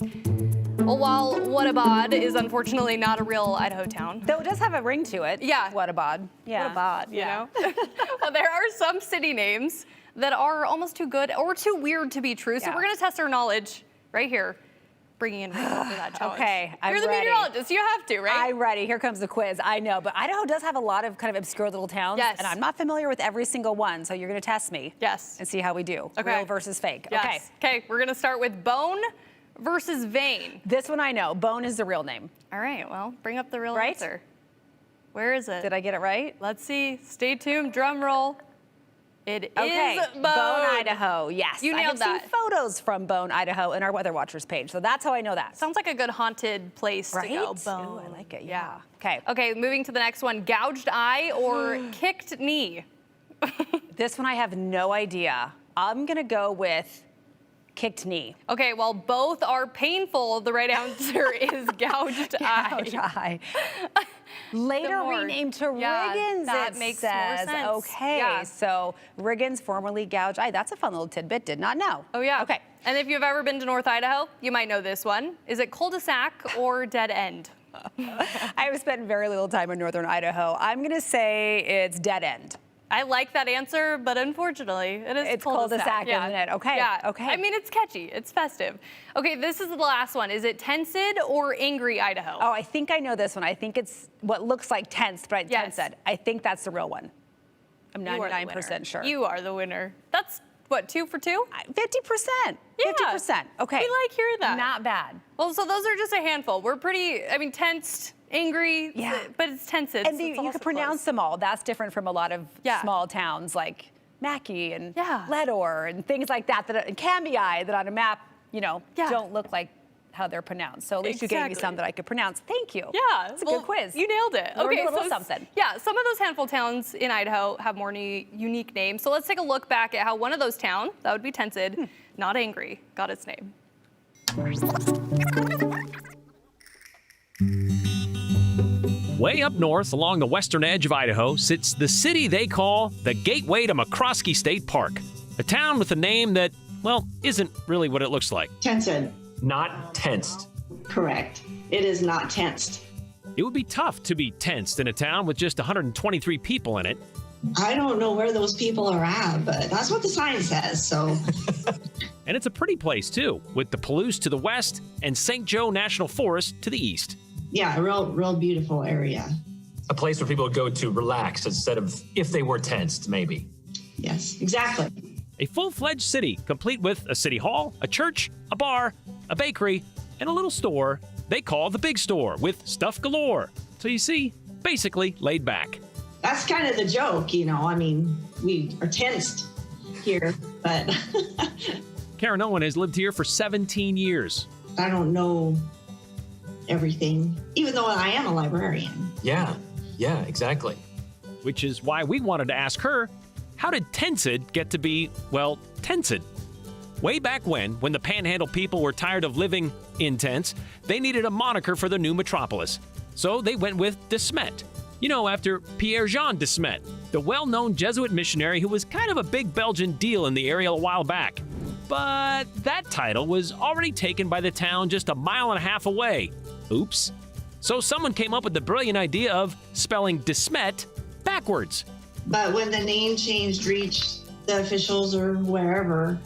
Well, while Whatabod is unfortunately not a real Idaho town. Though it does have a ring to it. Yeah. Whatabod. Yeah. Whatabod, you know? Well, there are some city names that are almost too good or too weird to be true. So we're going to test our knowledge right here, bringing in Rachel for that challenge. Okay, I'm You're the ready. meteorologist. You have to, right? I'm ready. Here comes the quiz. I know, but Idaho does have a lot of kind of obscure little towns. Yes. And I'm not familiar with every single one, so you're going to test me. Yes. And see how we do. Okay. Real versus fake. Yes. Okay, we're going to start with bone versus vein. This one I know. Bone is the real name. All right, well, bring up the real Right? answer. Where is it? Did I get it right? Let's see. Stay tuned. Drum roll. It is Bone. Bone, Idaho. Yes. You I nailed have that. seen photos from Bone, Idaho in our Weather Watchers page, so that's how I know that. Sounds like a good haunted place Right? to go. Ooh, Bone. I like it. Yeah. Okay. Okay, moving to the next one. Gouged eye or kicked knee? This one I have no idea. I'm going to go with kicked knee. Okay, well, both are painful. The right answer is gouged eye. Gouged eye. Later more- renamed to Yeah, Riggins, that it makes more says. sense. Okay, Yeah. so Riggins, formerly gouged eye. That's a fun little tidbit. Did not know. Oh, yeah. Okay. And if you've ever been to North Idaho, you might know this one. Is it cul-de-sac or dead end? I have spent very little time in northern Idaho. I'm going to say it's dead end. I like that answer, but unfortunately, it is It's cul-de-sac, cul-de-sac, isn't it? Okay, Yeah. okay. I mean, it's catchy. It's festive. Okay, this is the last one. Is it Tensed or Angry Idaho? Oh, I think I know this one. I think it's what looks like tensed, but it's Yes. tensed. I think that's the real one. I'm You are the 99% winner. sure. You are the winner. That's, what, 2 for 2? 50%. Yeah. 50%. Okay. We like hearing that. Not bad. Well, so those are just a handful. We're pretty, I mean, tensed, angry, Yeah. but it's tensed. And so it's you also can pronounce close. them all. That's different from a lot of Yeah. small towns like Mackay and Yeah. Leadore and things like that, and Cambie that on a map, Yeah. don't look like how they're pronounced. So at least you gave me Exactly. some that I could pronounce. Thank you. Yeah. It's a well, good quiz. You nailed it. Learned Okay, a little so something. Yeah, some of those handful towns in Idaho have more unique names. So let's take a look back at how one of those towns, that would be Tensed, not angry, got its name. Way up north along the western edge of Idaho sits the city they call the gateway to McCroskey State Park, a town with a name that, well, isn't really what it looks like. Tensed. Not tensed. Correct. It is not tensed. It would be tough to be tensed in a town with just 123 people in it. I don't know where those people are at, but that's what the sign says, so. And it's a pretty place, too, with the Palouse to the west and St. Joe National Forest to the east. Yeah, a real beautiful area. A place where people would go to relax instead of if they were tensed, maybe. Yes, exactly. A full-fledged city, complete with a city hall, a church, a bar, a bakery, and a little store they call the Big Store, with stuff galore. So you see, basically laid back. That's kind of the joke, I mean, we are tensed here, but Karen Owen has lived here for 17 years. I don't know everything, even though I am a librarian. Yeah, exactly. Which is why we wanted to ask her, how did Tensed get to be, well, Tensed? Way back when the Panhandle people were tired of living in tents, they needed a moniker for the new metropolis. So they went with De Smet. After Pierre-Jean de Smet, the well-known Jesuit missionary who was kind of a big Belgian deal in the area a while back. But that title was already taken by the town just a mile and a half away. Oops. So someone came up with the brilliant idea of spelling De Smet backwards. But when the name change reached the officials or wherever,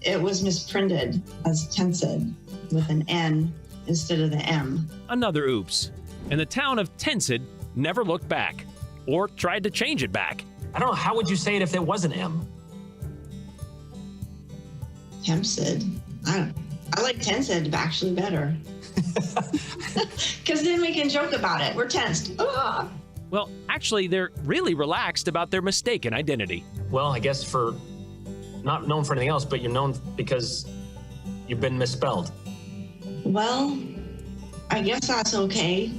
it was misprinted as Tensed with an N instead of the M. Another oops. And the town of Tensed never looked back or tried to change it back. I don't know, how would you say it if there was an M? Tensed. I like Tensed actually better. Because then we can joke about it. We're tensed. Ah. Well, actually, they're really relaxed about their mistaken identity. Well, I guess for not known for anything else, but you're known because you've been misspelled. Well, I guess that's okay.